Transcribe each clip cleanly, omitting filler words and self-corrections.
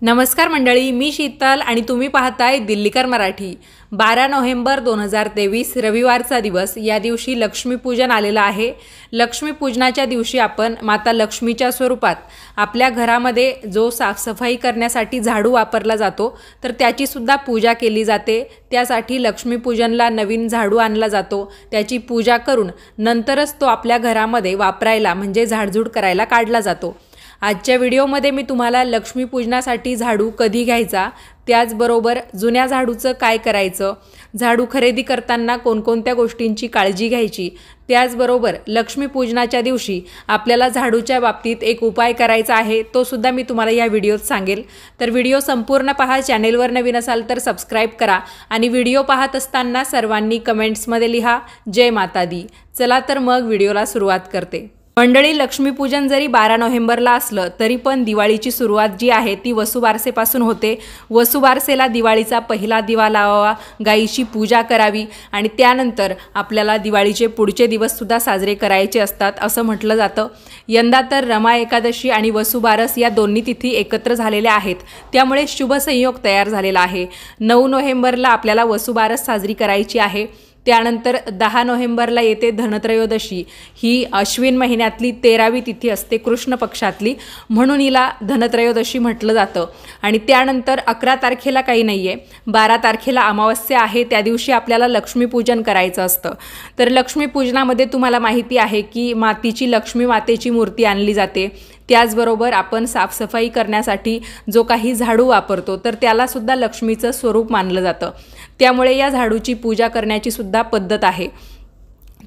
नमस्कार मंडळी, मी शीतल आणि तुम्ही पाहताय दिल्लीकर मराठी। 12 नोव्हेंबर 2023 रविवारचा दिवस। या दिवशी लक्ष्मीपूजन आलेलं आहे। लक्ष्मीपूजनाच्या दिवशी आपण माता लक्ष्मीच्या स्वरूपात आपल्या घरामध्ये जो साफसफाई करण्यासाठी झाडू वापरला जातो तर त्याची सुद्धा पूजा केली जाते। त्यासाठी लक्ष्मीपूजनला नवीन झाडू आणला जातो, त्याची पूजा करून नंतरच तो आपल्या घरामध्ये वापरायला म्हणजे झाडझूड करायला काढला जातो। आजच्या व्हिडिओमध्ये मी तुम्हाला लक्ष्मीपूजनासाठी झाडू कधी घ्यायचा, त्याचबरोबर जुन्या झाडूचं काय करायचं, झाडू खरेदी करताना कोणकोणत्या गोष्टींची काळजी घ्यायची, त्याचबरोबर लक्ष्मीपूजनाच्या दिवशी आपल्याला झाडूच्या बाबतीत एक उपाय करायचा आहे, तो सुद्धा मी तुम्हाला या व्हिडिओत सांगेल। तर व्हिडिओ संपूर्ण पहा। चॅनेलवर नवीन असाल तर सबस्क्राइब करा आणि व्हिडिओ पाहत असताना सर्वांनी कमेंट्समध्ये लिहा जय माता दी। चला तर मग व्हिडिओला सुरुवात करते। मंडळी, लक्ष्मीपूजन जरी 12 नोव्हेंबरला असलं तरी पण दिवाळीची सुरुवात जी आहे ती वसुबारसेपासून होते। वसुबारसेला दिवाळीचा पहिला दिवा लावावा, गायीची पूजा करावी आणि त्यानंतर आपल्याला दिवाळीचे पुढचे दिवस सुद्धा साजरे करायचे असतात असं म्हटलं जातं। यंदा तर रमा एकादशी आणि वसुबारस या दोन्ही तिथी एकत्र झालेल्या आहेत, त्यामुळे शुभ संयोग तयार झालेला आहे। 9 नोव्हेंबरला आपल्याला वसुबारस साजरी करायची आहे। त्यानंतर 10 नोव्हेंबरला येते धनत्रयोदशी। ही अश्विन महिन्यातली 13वी तिथी असते, कृष्ण पक्षातली, म्हणून हिला धनत्रयोदशी म्हटलं जातं। आणि त्यानंतर 11 तारखेला काही नाहीये, 12 तारखेला अमावस्या आहे, त्या दिवशी आपल्याला लक्ष्मीपूजन करायचं असतं। तर लक्ष्मीपूजनामध्ये तुम्हाला माहिती आहे की मातीची लक्ष्मी मातेची मूर्ती आणली जाते। त्याचबरोबर आपण साफसफाई करण्यासाठी जो काही झाडू वापरतो तर त्याला सुद्धा लक्ष्मीचं स्वरूप मानलं जातं, त्यामुळे या झाडूची पूजा करण्याची सुद्धा पद्धत आहे।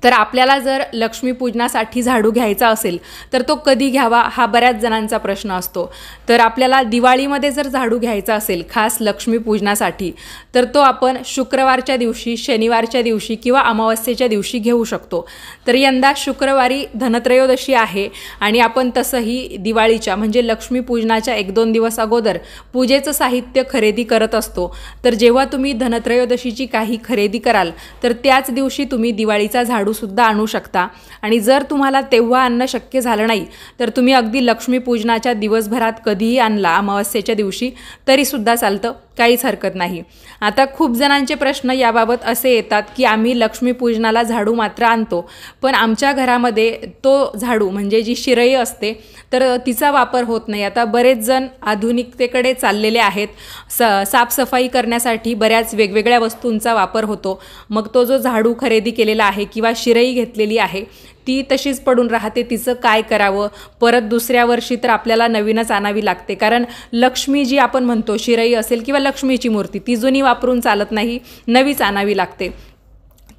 तर आपल्याला जर लक्ष्मीपूजनासाठी झाडू घ्यायचा असेल तर तो कधी घ्यावा हा बऱ्याच जणांचा प्रश्न असतो। तर आपल्याला दिवाळीमध्ये जर झाडू घ्यायचा असेल खास लक्ष्मीपूजनासाठी तर तो आपण शुक्रवारच्या दिवशी, शनिवारच्या दिवशी किंवा अमावस्येच्या दिवशी घेऊ शकतो। तर यंदा शुक्रवारी धनत्रयोदशी आहे आणि आपण तसंही दिवाळीच्या म्हणजे लक्ष्मीपूजनाच्या 1-2 दिवस अगोदर पूजेचं साहित्य खरेदी करत असतो। तर जेव्हा तुम्ही धनत्रयोदशीची काही खरेदी कराल तर त्याच दिवशी तुम्ही दिवाळीचा झाडू सुद्धा आणू शकता। आणि जर तुम्हाला तेव्हा आणणं शक्य झालं नाही तर तुम्ही अगदी लक्ष्मीपूजनाच्या दिवसभरात कधीही आणला, अमावस्येच्या दिवशी, तरी सुद्धा चालतं, काहीच हरकत नाही। आता खूप जणांचे प्रश्न याबाबत असे येतात की आम्ही लक्ष्मीपूजनाला झाडू मात्र आणतो पण आमच्या घरामध्ये तो झाडू म्हणजे जी शिरई असते तर तिचा वापर होत नाही। आता बरेच जण आधुनिकतेकडे चाललेले आहेत, साफसफाई करण्यासाठी बऱ्याच वेगवेगळ्या वस्तूंचा वापर होतो। मग तो जो झाडू खरेदी केलेला आहे किंवा शिरई घेतलेली आहे ती तशीच पडून राहते, तिचं काय करावं? परत दुसऱ्या वर्षी तर आपल्याला नवीनच आणावी लागते, कारण लक्ष्मी जी आपण म्हणतो, शिरई असेल किंवा लक्ष्मीची मूर्ती, ती जुनी वापरून चालत नाही, नवीच आणावी लागते।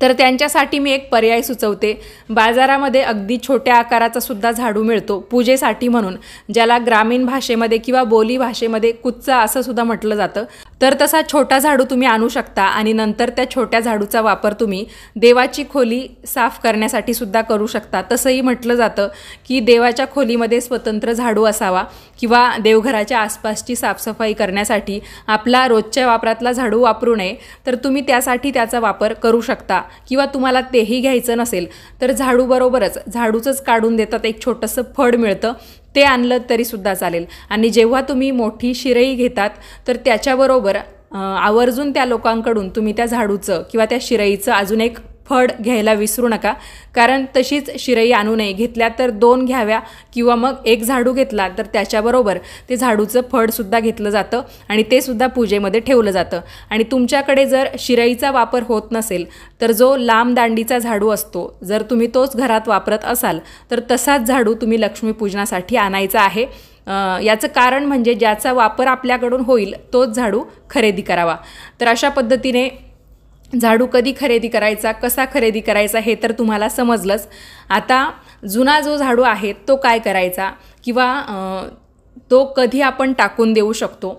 तर त्यांच्यासाठी मी एक पर्याय सुचवते। बाजारामध्ये अगदी छोट्या आकाराचा सुद्धा झाडू मिळतो पूजेसाठी म्हणून, ज्याला ग्रामीण भाषेमध्ये किंवा बोली भाषेमध्ये कुच्चा असं सुद्धा म्हटलं जातं। तर तसा छोटा झाडू तुम्ही आणू शकता आणि नंतर त्या छोट्या झाडूचा वापर तुम्ही देवाची खोली साफ करण्यासाठी सुद्धा करू शकता। तसंही म्हटलं जातं की देवाच्या खोलीमध्ये स्वतंत्र झाडू असावा किंवा देवघराच्या आसपासची साफसफाई करण्यासाठी आपला रोजच्या वापरातला झाडू वापरू नये, तर तुम्ही त्यासाठी त्याचा वापर करू शकता। किंवा तुम्हाला तेही घ्यायचं नसेल तर झाडू बरोबरच झाडूचंच काढून देतात, एक छोटंसं फड मिळतं, ते आणलं तरी सुद्धा चालेल। आणि जेव्हा तुम्ही मोठी शिरई घेतात तर त्याच्याबरोबर आवर्जून त्या लोकांकडून तुम्ही त्या झाडूचं किंवा त्या शिरईचं अजून एक फड घ्यायला विसरू नका, कारण तशीच शिरई आणू नये। घेतल्या तर 2 घ्याव्या किंवा मग एक झाडू घेतला तर त्याच्याबरोबर ते झाडूचं फडसुद्धा घेतलं जातं आणि ते सुद्धा पूजेमध्ये ठेवलं जातं। आणि तुमच्याकडे जर शिरईचा वापर होत नसेल तर जो लांब दांडीचा झाडू असतो, जर तुम्ही तोच घरात वापरत असाल तर तसाच झाडू तुम्ही लक्ष्मीपूजनासाठी आणायचा आहे। याचं कारण म्हणजे ज्याचा वापर आपल्याकडून होईल तोच झाडू खरेदी करावा। तर अशा पद्धतीने झाडू कधी खरेदी करायचा, कसा खरेदी करायचा हे तर तुम्हाला समजलंच। आता जुना जो झाडू आहे तो काय करायचा किंवा तो कधी आपण टाकून देऊ शकतो।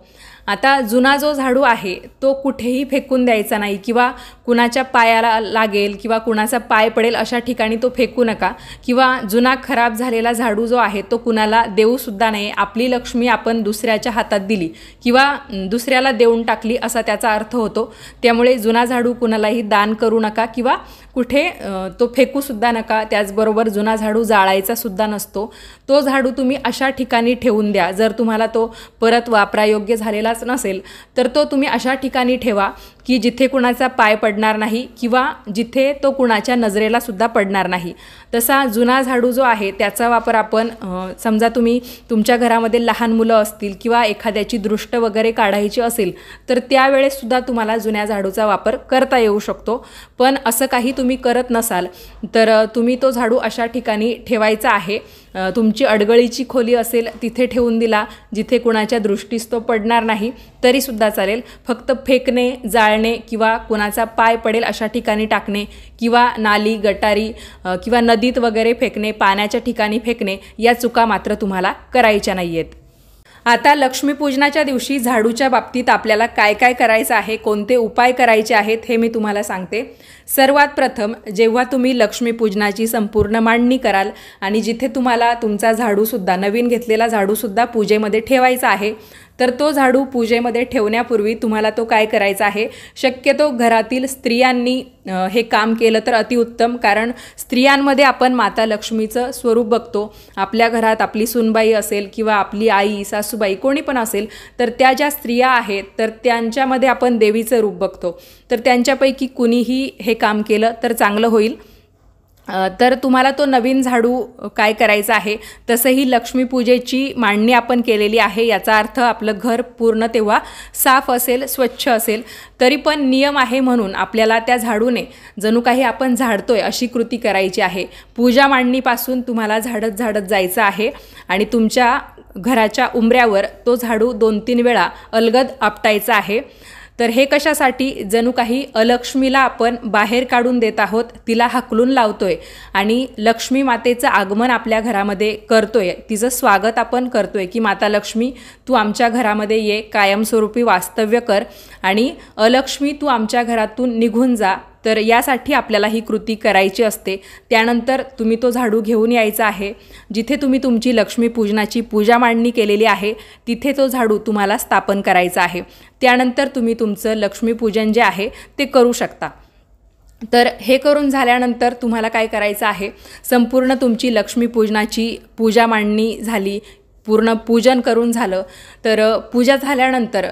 आता जुना जो झाडू आहे तो कुठेही फेकून द्यायचा नाही किंवा कुणाच्या पायाला लागेल किंवा कुणाचा पाय पडेल अशा ठिकाणी तो फेकू नका किंवा जुना खराब झालेला झाडू जो आहे तो कुणाला देऊसुद्धा नाही. आपली लक्ष्मी आपण दुसऱ्याच्या हातात दिली किंवा दुसऱ्याला देऊन टाकली असा त्याचा अर्थ होतो. त्यामुळे जुना झाडू कुणालाही दान करू नका किंवा कुठे तो फेकूसुद्धा नका. त्याचबरोबर जुना झाडू जाळायचासुद्धा नसतो. तो झाडू तुम्ही अशा ठिकाणी ठेवून द्या. जर तुम्हाला तो परत वापरायोग्य झालेलाच नसेल तर तो तुम्ही अशा ठिकाणी ठेवा की जिथे कुणाचा पाय पडणार नाही किंवा जिथे तो कुणाच्या नजरेला सुद्धा पडणार नाही. तसा जुना झाडू जो आहे त्याचा वापर आपण समजा तुम्ही तुमच्या घरामध्ये लहान मुलं असतील किंवा एखाद्याची दृष्ट वगैरे काढायची असेल तर त्यावेळेससुद्धा तुम्हाला जुन्या झाडूचा वापर करता येऊ शकतो. पण असं काही तुम्ही करत नसाल तर तुम्ही तो झाडू अशा ठिकाणी ठेवायचा आहे. तुमची अडगळीची खोली असेल तिथे ठेवून दिला जिथे कुणाच्या दृष्टीस तो पडणार नाही तरीसुद्धा चालेल. फक्त फेकणे, जाळणे किंवा कुणाचा पाय पडेल अशा ठिकाणी टाकणे किंवा नाली, गटारी किंवा नदीत वगैरे फेकणे, पाण्याच्या ठिकाणी फेकणे या चुका मात्र तुम्हाला करायच्या नाही आहेत. आता लक्ष्मीपूजनाच्या दिवशी झाडूच्या बाबतीत आपल्याला काय काय करायचं आहे, कोणते उपाय करायचे आहेत हे मी तुम्हाला सांगते. सर्वात प्रथम जेव्हा तुम्ही लक्ष्मीपूजनाची संपूर्ण मांडणी कराल आणि जिथे तुम्हाला तुमचा झाडूसुद्धा नवीन घेतलेला झाडूसुद्धा पूजेमध्ये ठेवायचा आहे तर तो झाडू पूजेमध्ये ठेवण्यापूर्वी तुम्हाला तो काय करायचा आहे, शक्यतो घरातील स्त्रियांनी हे काम केलं तर अतिउत्तम. कारण स्त्रियांमध्ये आपण माता लक्ष्मीचं स्वरूप बघतो. आपल्या घरात आपली सूनबाई असेल किंवा आपली आई, सासूबाई कोणी पण असेल तर त्या ज्या स्त्रिया आहेत तर त्यांच्यामध्ये आपण देवीचं रूप बघतो. तर त्यांच्यापैकी कुणीही हे काम केलं तर चांगलं होईल. तर तुम्हाला तो नवीन झाडू काय करायचा आहे, तसंही लक्ष्मीपूजेची मांडणी आपण केलेली आहे याचा अर्थ आपलं घर पूर्ण तेव्हा साफ असेल, स्वच्छ असेल. तरी पण नियम आहे म्हणून आपल्याला त्या झाडूने जणू काही आपण झाडतोय अशी कृती करायची आहे. पूजा मांडणीपासून तुम्हाला झाडत झाडत जायचं आहे आणि तुमच्या घराच्या उंबऱ्यावर तो झाडू 2-3 वेळा अलगद आपटायचा आहे. तर हे कशासाठी, जणू काही अलक्ष्मीला आपण बाहेर काढून देत आहोत, तिला हाकलून लावतोय आणि लक्ष्मी मातेचं आगमन आपल्या घरामध्ये करतोय, तिचं स्वागत आपण करतोय की माता लक्ष्मी तू आमच्या घरामध्ये ये, कायमस्वरूपी वास्तव्य कर आणि अलक्ष्मी तू आमच्या घरातून निघून जा. तर यासाठी आपल्याला ही कृती करायची असते. त्यानंतर तुम्ही तो झाडू घेऊन यायचा आहे. जिथे तुम्ही तुमची लक्ष्मीपूजनाची पूजा मांडणी केलेली आहे तिथे तो झाडू तुम्हाला स्थापन करायचा आहे. त्यानंतर तुम्ही तुमचं लक्ष्मीपूजन जे आहे ते करू शकता. तर हे करून झाल्यानंतर तुम्हाला काय करायचं आहे, संपूर्ण तुमची लक्ष्मीपूजनाची पूजा मांडणी झाली, पूर्ण पूजन करून झालं तर पूजा झाल्यानंतर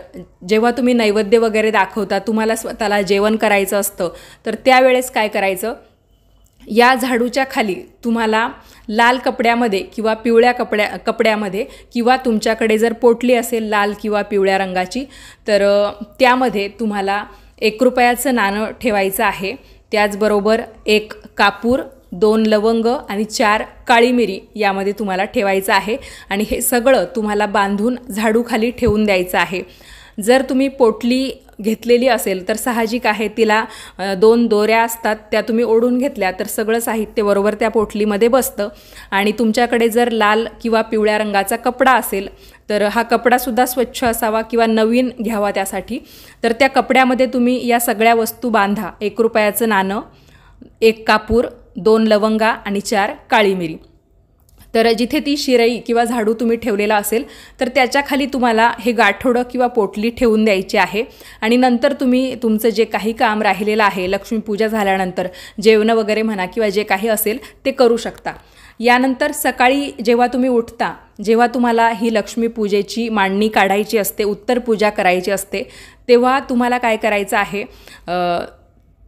जेव्हा तुम्ही नैवेद्य वगैरे दाखवता, तुम्हाला स्वतःला जेवण करायचं असतं, तर त्यावेळेस काय करायचं, या झाडूच्या खाली तुम्हाला लाल कपड्यामध्ये किंवा पिवळ्या कपड्यामध्ये किंवा तुमच्याकडे जर पोटली असेल लाल किंवा पिवळ्या रंगाची तर त्यामध्ये तुम्हाला 1 रुपयाचं नाणं ठेवायचं आहे. त्याचबरोबर 1 कापूर, 2 लवंग आणि 4 काळी मिरी यामध्ये तुम्हाला ठेवायचं आहे आणि हे सगळं तुम्हाला बांधून झाडूखाली ठेवून द्यायचं आहे. जर तुम्ही पोटली घेतलेली असेल तर साहजिक आहे तिला 2 दोऱ्या असतात, त्या तुम्ही ओढून घेतल्या तर सगळं साहित्य बरोबर त्या पोटलीमध्ये बसतं. आणि तुमच्याकडे जर लाल किंवा पिवळ्या रंगाचा कपडा असेल तर हा कपडासुद्धा स्वच्छ असावा किंवा नवीन घ्यावा त्यासाठी. तर त्या कपड्यामध्ये तुम्ही या सगळ्या वस्तू बांधा. 1 रुपयाचं नाणं, 1 कापूर, 2 लवंगा आणि 4 काळी मिरी. तर जिथे ती शिरई किंवा झाडू तुम्ही ठेवलेला असेल तर त्याच्या खाली तुम्हाला हे गाठोडं किंवा पोटली ठेवून द्यायची आहे. आणि नंतर तुम्ही तुमचं जे काही काम राहिलेलं आहे लक्ष्मीपूजा झाल्यानंतर, जेवण वगैरे म्हणा किंवा जे काही असेल ते करू शकता. यानंतर सकाळी जेव्हा तुम्ही उठता, जेव्हा तुम्हाला ही लक्ष्मीपूजेची मांडणी काढायची असते, उत्तर पूजा करायची असते, तेव्हा तुम्हाला काय करायचं आहे,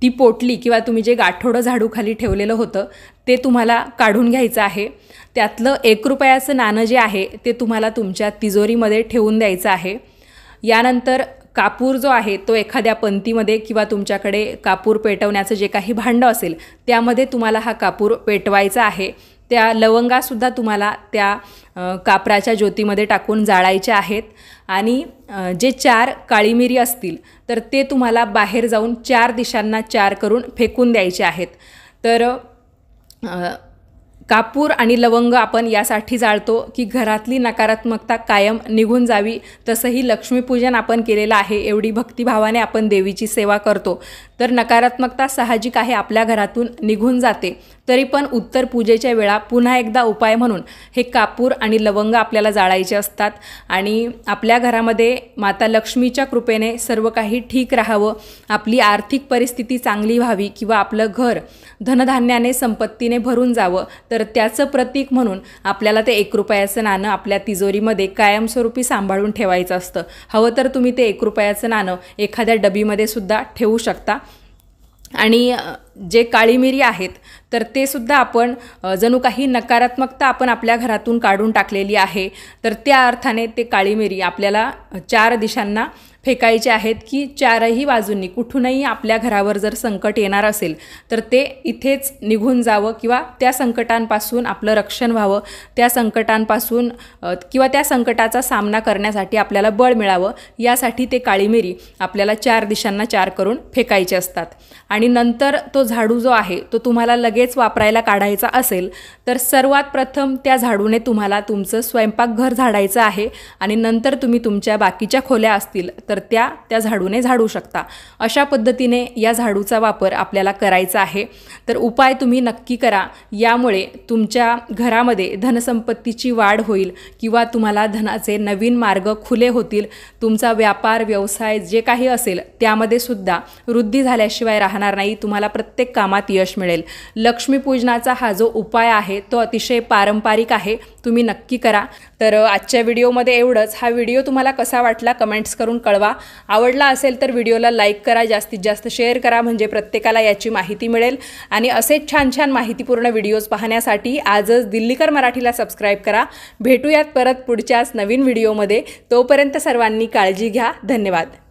ती पोटली किंवा तुम्ही जे गाठोडं झाडू खाली ठेवलेलं होतं ते तुम्हाला काढून घ्यायचं आहे. त्यातलं 1 रुपयाचं नाणं जे आहे ते तुम्हाला तुमच्या तिजोरीमध्ये ठेवून द्यायचं आहे. यानंतर कापूर जो आहे तो एखाद्या पंतीमध्ये किंवा तुमच्याकडे कापूर पेटवण्याचं जे काही भांडं असेल त्यामध्ये तुम्हाला हा कापूर पेटवायचा आहे. त्या लवंगासुद्धा तुम्हाला त्या कापराच्या ज्योतीमध्ये टाकून जाळायच्या आहेत. आणि जे 4 काळी मिरी असतील तर ते तुम्हाला बाहेर जाऊन 4 दिशांना 4 करून फेकून द्यायचे आहेत. तर कापूर आणि लवंग आपण यासाठी जाळतो की घरातली नकारात्मकता कायम निघून जावी। तसंही लक्ष्मीपूजन आपण केलेलं आहे, एवढी भक्तिभावाने आपण देवीची सेवा करतो, तर नकारात्मकता साहजिक आहे आपल्या घरातून निघून जाते। तरी पण उत्तर पूजेच्या वेळा पुन्हा एकदा उपाय म्हणून हे कापूर आणि लवंग आपल्याला जाळायचे असतात आणि आपल्या घरामध्ये माता लक्ष्मीच्या कृपेने सर्व काही ठीक राहावं, आपली आर्थिक परिस्थिती चांगली व्हावी किंवा आपलं घर धनधान्याने संपत्तीने भरून जावं, तर त्याचं प्रतीक म्हणून आपल्याला ते 1 रुपयाचं नाणं आपल्या तिजोरीमध्ये कायमस्वरूपी सांभाळून ठेवायचं असतं। हवं तर तुम्ही ते 1 रुपयाचं नाणं एखाद्या डबीमध्ये सुद्धा ठेवू शकता। आणि जे काळी मिरी आहेत तर ते सुद्धा आपण जणू काही नकारात्मकता आपण आपल्या घरातून काढून टाकलेली आहे, तर त्या अर्थाने ते काळी मिरी आपल्याला 4 दिशांना फेकायचे आहेत की 4ही बाजूंनी कुठूनही आपल्या घरावर जर संकट येणार असेल तर ते इथेच निघून जावं किंवा त्या संकटांपासून आपलं रक्षण व्हावं, त्या संकटांपासून किंवा त्या संकटाचा सामना करण्यासाठी आपल्याला बळ मिळावं, यासाठी ते काळी मिरी आपल्याला 4 दिशांना 4 करून फेकायचे असतात। आणि नंतर तो झाडू जो आहे तो तुम्हाला लगेच वापरायला काढायचा असेल तर सर्वात प्रथम त्या झाडूने तुम्हाला तुमचं स्वयंपाकघर झाडायचं आहे आणि नंतर तुम्ही तुमच्या बाकीच्या खोल्या असतील तर त्या झाडूने झाडू शकता। अशा पद्धतीने या झाडूचा वापर आपल्याला करायचा आहे। तर उपाय तुम्ही नक्की करा, यामुळे तुमच्या घरामध्ये धनसंपत्तीची वाढ होईल किंवा तुम्हाला धनाचे नवीन मार्ग खुले होतील। तुमचा व्यापार व्यवसाय जे काही असेल त्यामध्ये सुद्धा वृद्धी झाल्याशिवाय राहणार नाही, तुम्हाला प्रत्येक कामात यश मिळेल। लक्ष्मीपूजनाचा हा जो उपाय आहे तो अतिशय पारंपरिक आहे, तुम्ही नक्की करा। तर आजच्या व्हिडिओमध्ये एवढंच। हा व्हिडिओ तुम्हाला कसा वाटला कमेंट्स करून कळवा। आवडला असेल तर व्हिडिओला लाईक करा, जास्तीत जास्त शेअर करा, म्हणजे प्रत्येकाला याची माहिती मिळेल। आणि असेच छान छान माहितीपूर्ण व्हिडिओज पाहण्यासाठी आजच दिल्लीकर मराठीला सबस्क्राईब करा। भेटूयात परत पुढच्याच नवीन व्हिडिओमध्ये, तोपर्यंत सर्वांनी काळजी घ्या। धन्यवाद।